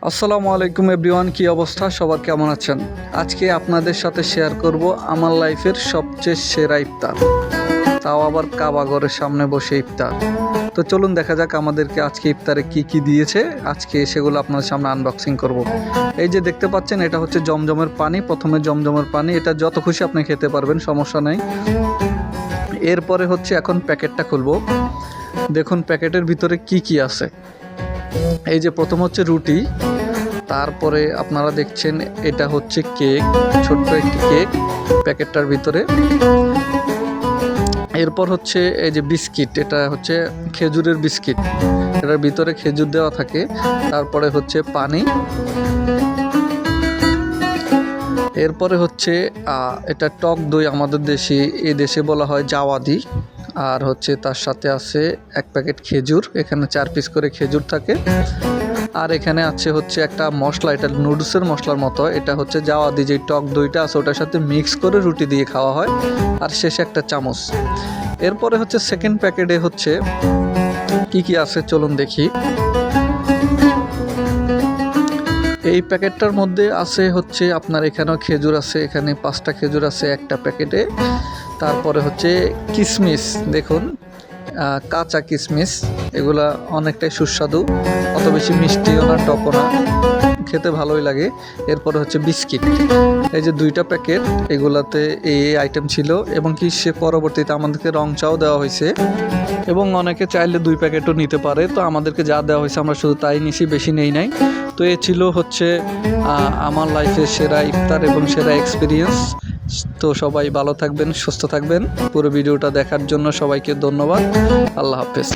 আসসালামু আলাইকুম এভরিওয়ান, কি অবস্থা সবার, কেমন আছেন? আজকে আপনাদের সাথে শেয়ার করব আমার লাইফের সবচেয়ে সেরা ইফতার, তাও আবার কাবা ঘরের সামনে বসে ইফতার। তো চলুন দেখা যাক আমাদেরকে আজকে ইফতারে কি কি দিয়েছে। আজকে সেগুলো আপনাদের সামনে আনবক্সিং করব। এই যে দেখতে পাচ্ছেন, এটা হচ্ছে জমজমের পানি। প্রথমে জমজমের পানি, এটা যত খুশি আপনি খেতে পারবেন, সমস্যা নেই। এরপরে হচ্ছে এখন প্যাকেটটা খুলবো। দেখুন প্যাকেটের ভিতরে কি কি আছে। এই যে প্রথম হচ্ছে রুটি, তারপরে আপনারা দেখছেন এটা হচ্ছে কেক, ছোট্ট একটি কেক প্যাকেটটার ভিতরে। এরপর হচ্ছে এই যে বিস্কিট, এটা হচ্ছে খেজুরের বিস্কিট, এটার ভিতরে খেজুর দেওয়া থাকে। তারপরে হচ্ছে পানি। এরপরে হচ্ছে এটা টক দই, আমাদের এই দেশে বলা হয় জাওয়াদি। আর হচ্ছে তার সাথে আছে এক প্যাকেট খেজুর, এখানে 4 পিস করে খেজুর থাকে। আর এখানে আছে হচ্ছে একটা মশলা, এটা নুডলসের মশলার মতো। এটা হচ্ছে জাওয়াদি, যে টক দইটা আছে ওটার সাথে মিক্স করে রুটি দিয়ে খাওয়া হয়। আর শেষে একটা চামচ। এরপরে হচ্ছে সেকেন্ড প্যাকেটে হচ্ছে কি কি আছে চলুন দেখি। এই প্যাকেটটার মধ্যে আছে হচ্ছে আপনার, এখানেও খেজুর আছে, এখানে 5টা খেজুর আছে একটা প্যাকেটে। তারপরে হচ্ছে কিশমিশ, দেখুন কাঁচা কিশমিশ, এগুলা অনেকটাই সুস্বাদু, অত বেশি মিষ্টিও না টকও না, খেতে ভালোই লাগে। এরপরে হচ্ছে বিস্কিট, এই যে 2টা প্যাকেট, এগুলাতে এই আইটেম ছিল। এবং কি সে পরবর্তীতে আমাদেরকে রং চাও দেওয়া হয়েছে, এবং অনেকে চাইলে 2 প্যাকেটও নিতে পারে। তো আমাদেরকে যা দেওয়া হয়েছে আমরা শুধু তাই নিছি, বেশি নেই নাই। তো এ ছিল হচ্ছে আমার লাইফের সেরা ইফতার এবং সেরা এক্সপিরিয়েন্স। তো সবাই ভালো থাকবেন, সুস্থ থাকবেন। পুরো ভিডিওটা দেখার জন্য সবাইকে ধন্যবাদ। আল্লাহ হাফেজ।